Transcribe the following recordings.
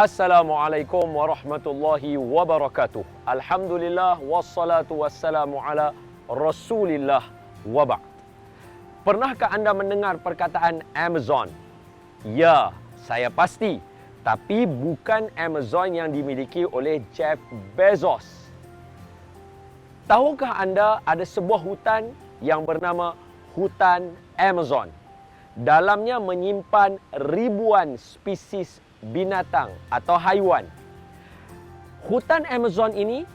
Assalamualaikum warahmatullahi wabarakatuh. Alhamdulillah wassalatu wassalamu ala Rasulillah wa ba'd. Pernahkah anda mendengar perkataan Amazon? Ya, saya pasti. Tapi bukan Amazon yang dimiliki oleh Jeff Bezos. Tahukah anda ada sebuah hutan yang bernama hutan Amazon? Dalamnya menyimpan ribuan spesies binatang atau haiwan. Hutan Amazon ini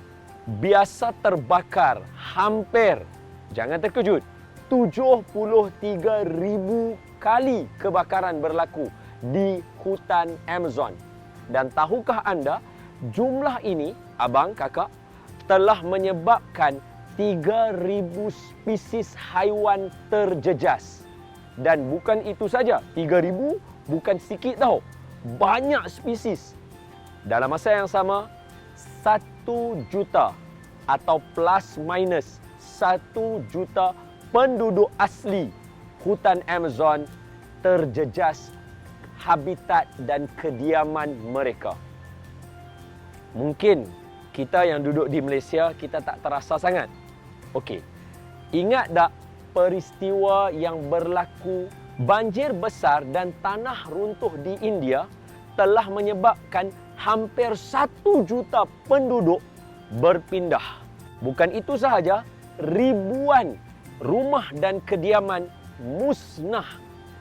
biasa terbakar hampir, jangan terkejut, 73,000 kali kebakaran berlaku di hutan Amazon. Dan tahukah anda, jumlah ini, abang, kakak, telah menyebabkan 3,000 spesies haiwan terjejas. Dan bukan itu saja, 3,000 bukan sikit tau. Banyak spesies. Dalam masa yang sama, 1 juta atau plus minus 1 juta penduduk asli hutan Amazon terjejas habitat dan kediaman mereka. Mungkin kita yang duduk di Malaysia, kita tak terasa sangat. Okey, ingat tak peristiwa yang berlaku banjir besar dan tanah runtuh di India telah menyebabkan hampir 1 juta penduduk berpindah. Bukan itu sahaja, ribuan rumah dan kediaman musnah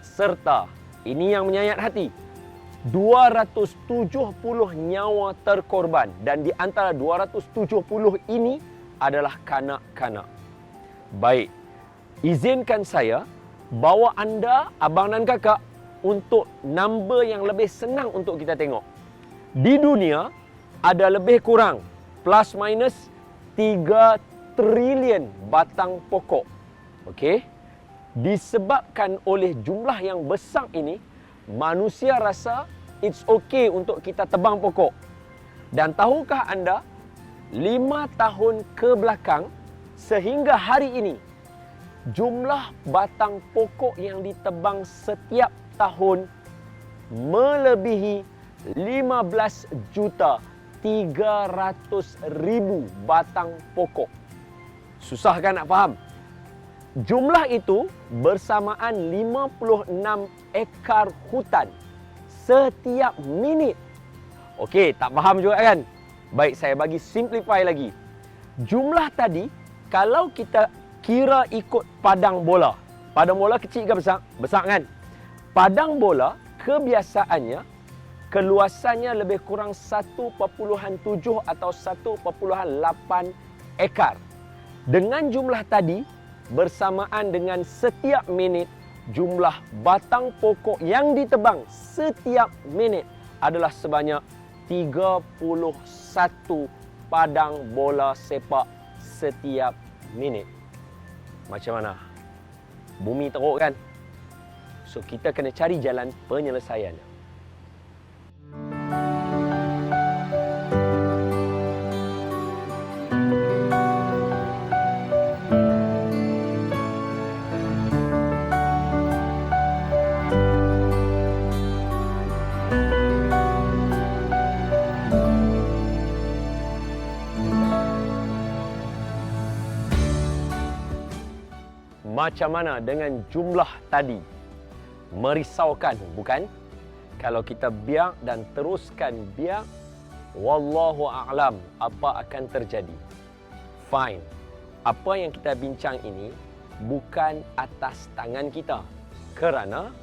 serta, ini yang menyayat hati, 270 nyawa terkorban, dan di antara 270 ini adalah kanak-kanak. Baik, izinkan saya bawa anda, abang dan kakak, untuk number yang lebih senang untuk kita tengok. Di dunia ada lebih kurang plus minus 3 trilion batang pokok. Okey? Disebabkan oleh jumlah yang besar ini, manusia rasa it's okay untuk kita tebang pokok. Dan tahukah anda, 5 tahun ke belakang sehingga hari ini, jumlah batang pokok yang ditebang setiap tahun melebihi 15,300,000 batang pokok. Susah kan nak faham? Jumlah itu bersamaan 56 ekar hutan setiap minit. Okey, tak faham juga kan? Baik, saya bagi simplify lagi. Jumlah tadi, kalau kita kira ikut padang bola. Padang bola kecil ke besar? Besar kan? Padang bola kebiasaannya keluasannya lebih kurang 1.7 atau 1.8 ekar. Dengan jumlah tadi, bersamaan dengan setiap minit, jumlah batang pokok yang ditebang setiap minit adalah sebanyak 31 padang bola sepak setiap minit. Macam mana? Bumi teruk kan? So, kita kena cari jalan penyelesaiannya. Macam mana dengan jumlah tadi? Merisaukan, bukan? Kalau kita biar dan teruskan biar, wallahu a'lam apa akan terjadi. Fine. Apa yang kita bincang ini bukan atas tangan kita. Kerana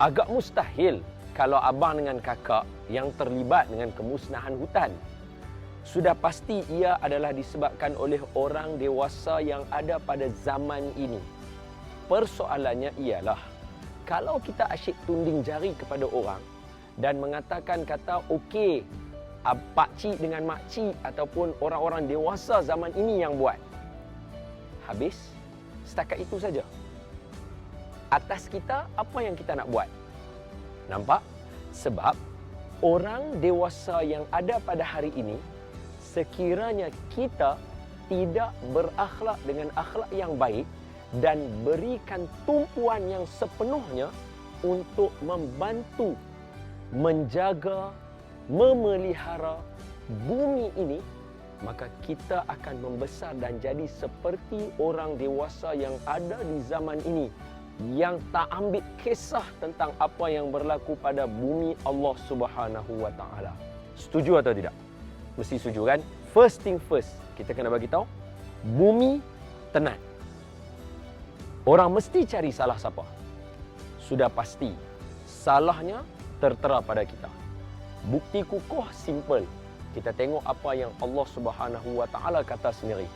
agak mustahil kalau abang dengan kakak yang terlibat dengan kemusnahan hutan. Sudah pasti ia adalah disebabkan oleh orang dewasa yang ada pada zaman ini. Persoalannya ialah, kalau kita asyik tunding jari kepada orang dan mengatakan kata okey, pakcik dengan makcik ataupun orang-orang dewasa zaman ini yang buat. Habis, setakat itu saja. Atas kita, apa yang kita nak buat? Nampak? Sebab orang dewasa yang ada pada hari ini, sekiranya kita tidak berakhlak dengan akhlak yang baik dan berikan tumpuan yang sepenuhnya untuk membantu menjaga memelihara bumi ini, maka kita akan membesar dan jadi seperti orang dewasa yang ada di zaman ini, yang tak ambil kisah tentang apa yang berlaku pada bumi Allah Subhanahu wa taala. Setuju atau tidak? Mesti setuju kan? First thing first, kita kena bagi tahu bumi tenat. Orang mesti cari salah siapa? Sudah pasti salahnya tertera pada kita. Bukti kukuh simple. Kita tengok apa yang Allah Subhanahu wa taala kata sendiri.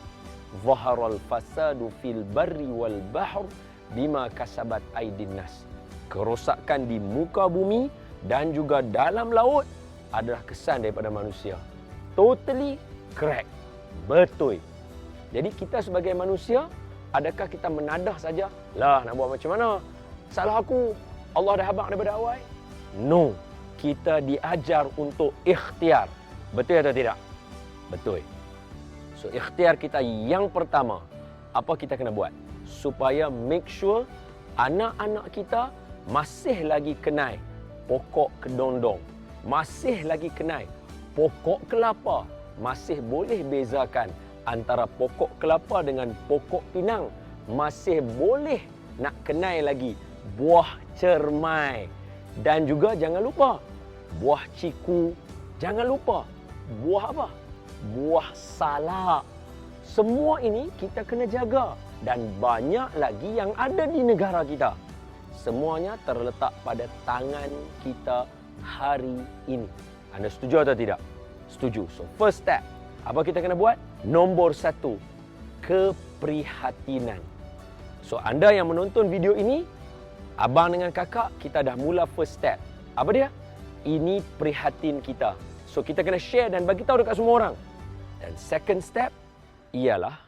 Zaharal fasadu fil barri wal bahr bima kasabat aydin nas. Kerosakan di muka bumi dan juga dalam laut adalah kesan daripada manusia. Totally correct. Betul. Jadi kita sebagai manusia, adakah kita menadah saja, lah nak buat macam mana? Salah aku, Allah dah habaq daripada awal. No. Kita diajar untuk ikhtiar. Betul atau tidak? Betul. So, ikhtiar kita yang pertama, apa kita kena buat? Supaya make sure anak-anak kita masih lagi kenal pokok kedondong, masih lagi kenal pokok kelapa, masih boleh bezakan antara pokok kelapa dengan pokok pinang, masih boleh nak kenal lagi buah cermai, dan juga jangan lupa buah ciku, jangan lupa buah apa? Buah salak. Semua ini kita kena jaga, dan banyak lagi yang ada di negara kita. Semuanya terletak pada tangan kita hari ini. Anda setuju atau tidak? Setuju. So first step, apa kita kena buat? Nombor 1, keprihatinan. So anda yang menonton video ini, abang dengan kakak, kita dah mula first step. Apa dia? Ini prihatin kita. So kita kena share dan bagi tahu dekat semua orang. Dan second step ialah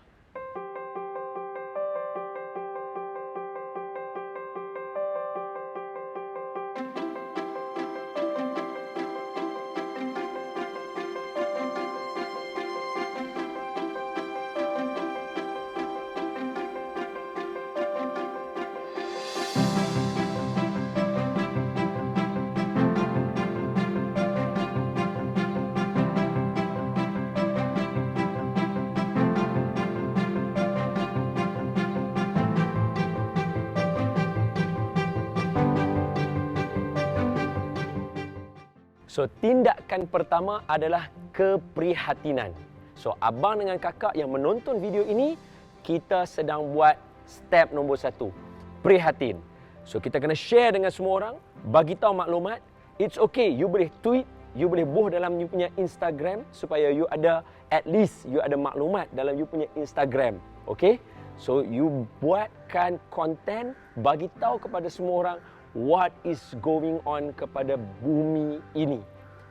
so, tindakan pertama adalah keprihatinan. So, abang dengan kakak yang menonton video ini, kita sedang buat step nombor 1, prihatin. So, kita kena share dengan semua orang, bagi tahu maklumat. It's okay, you boleh tweet, you boleh buh dalam you punya Instagram, supaya you ada, at least you ada maklumat dalam you punya Instagram. Okay? So, you buatkan konten, bagi tahu kepada semua orang, what is going on kepada bumi ini.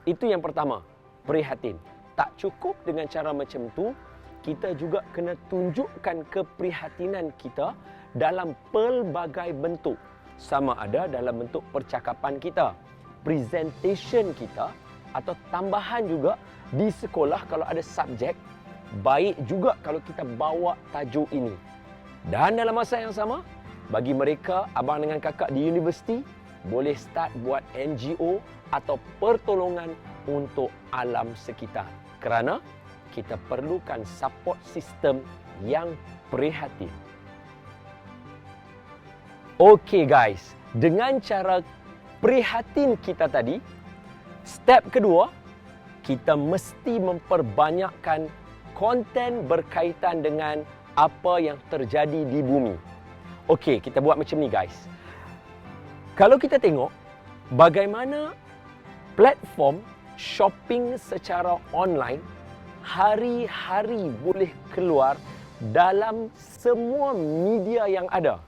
Itu yang pertama, prihatin. Tak cukup dengan cara macam tu, kita juga kena tunjukkan keprihatinan kita dalam pelbagai bentuk. Sama ada dalam bentuk percakapan kita, presentation kita, atau tambahan juga di sekolah kalau ada subjek, baik juga kalau kita bawa tajuk ini. Dan dalam masa yang sama, bagi mereka, abang dengan kakak di universiti, boleh start buat NGO atau pertolongan untuk alam sekitar. Kerana kita perlukan support system yang prihatin. Okey guys, dengan cara prihatin kita tadi, step kedua, kita mesti memperbanyakkan konten berkaitan dengan apa yang terjadi di bumi. Okey, kita buat macam ni guys. Kalau kita tengok bagaimana platform shopping secara online hari-hari boleh keluar dalam semua media yang ada.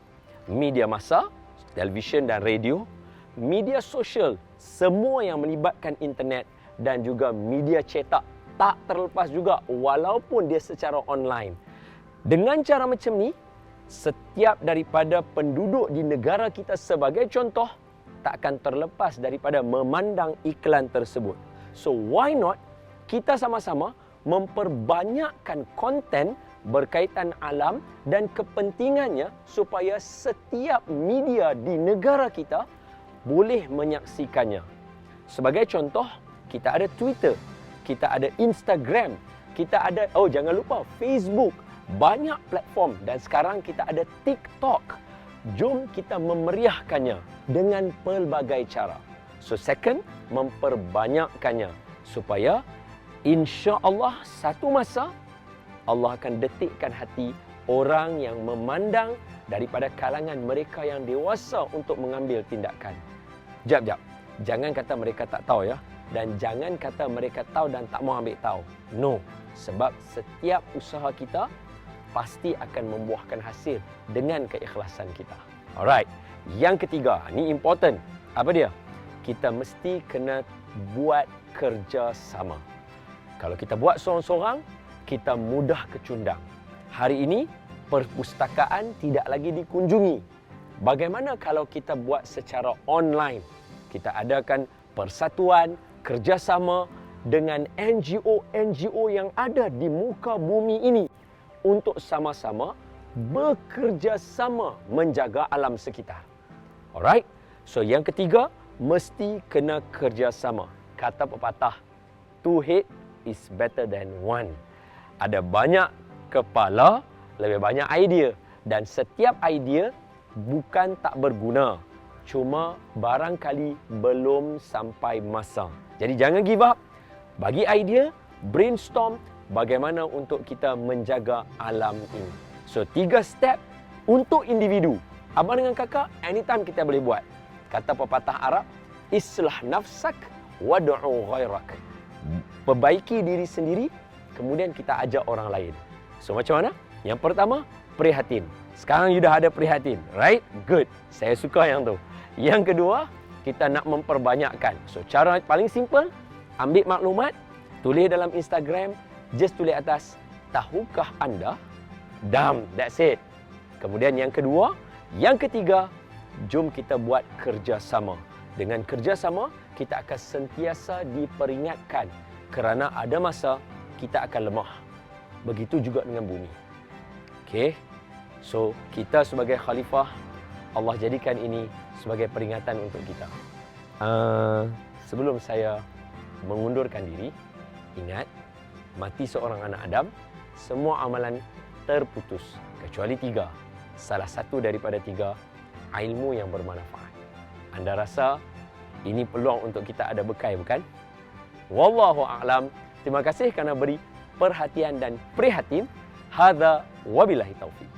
Media massa, televisyen dan radio, media sosial, semua yang melibatkan internet, dan juga media cetak tak terlepas juga walaupun dia secara online. Dengan cara macam ni, setiap daripada penduduk di negara kita sebagai contoh tak akan terlepas daripada memandang iklan tersebut. So why not kita sama-sama memperbanyakkan konten berkaitan alam dan kepentingannya supaya setiap media di negara kita boleh menyaksikannya. Sebagai contoh, kita ada Twitter, kita ada Instagram, kita ada, oh jangan lupa, Facebook. Banyak platform dan sekarang kita ada TikTok. Jom kita memeriahkannya dengan pelbagai cara. So second, memperbanyakkannya supaya insya-Allah satu masa Allah akan detikkan hati orang yang memandang daripada kalangan mereka yang dewasa untuk mengambil tindakan. Jap. Jangan kata mereka tak tahu ya. Dan jangan kata mereka tahu dan tak mau ambil tahu. No. Sebab setiap usaha kita pasti akan membuahkan hasil dengan keikhlasan kita. Alright. Yang ketiga, ni important. Apa dia? Kita mesti kena buat kerjasama. Kalau kita buat seorang-seorang, kita mudah kecundang. Hari ini, perpustakaan tidak lagi dikunjungi. Bagaimana kalau kita buat secara online? Kita adakan persatuan, kerjasama dengan NGO-NGO yang ada di muka bumi ini untuk sama-sama bekerjasama menjaga alam sekitar. Alright? So yang ketiga, mesti kena kerjasama. Kata pepatah, two head is better than one. Ada banyak kepala, lebih banyak idea. Dan setiap idea bukan tak berguna. Cuma barangkali belum sampai masa. Jadi jangan give up. Bagi idea, brainstorm bagaimana untuk kita menjaga alam ini. So 3 step untuk individu. Abang dengan kakak, anytime kita boleh buat. Kata pepatah Arab, islah nafsak wad'u ghairak. Perbaiki diri sendiri, kemudian kita ajak orang lain. So macam mana? Yang pertama, prihatin. Sekarang you dah ada prihatin, right? Good. Saya suka yang tu. Yang kedua, kita nak memperbanyakkan. So cara paling simple, ambil maklumat, tulis dalam Instagram, just tulis atas, tahukah anda? Dam, that's it. Kemudian yang kedua, yang ketiga, jom kita buat kerjasama. Dengan kerjasama, kita akan sentiasa diperingatkan kerana ada masa kita akan lemah. Begitu juga dengan bumi. Okay? So, kita sebagai khalifah, Allah jadikan ini sebagai peringatan untuk kita. Sebelum saya mengundurkan diri, ingat, mati seorang anak Adam, semua amalan terputus. Kecuali 3. Salah satu daripada 3, ilmu yang bermanfaat. Anda rasa ini peluang untuk kita ada bekal, bukan? Wallahu a'lam. Terima kasih kerana beri perhatian dan prihatin. Hadza wabillahi taufiq.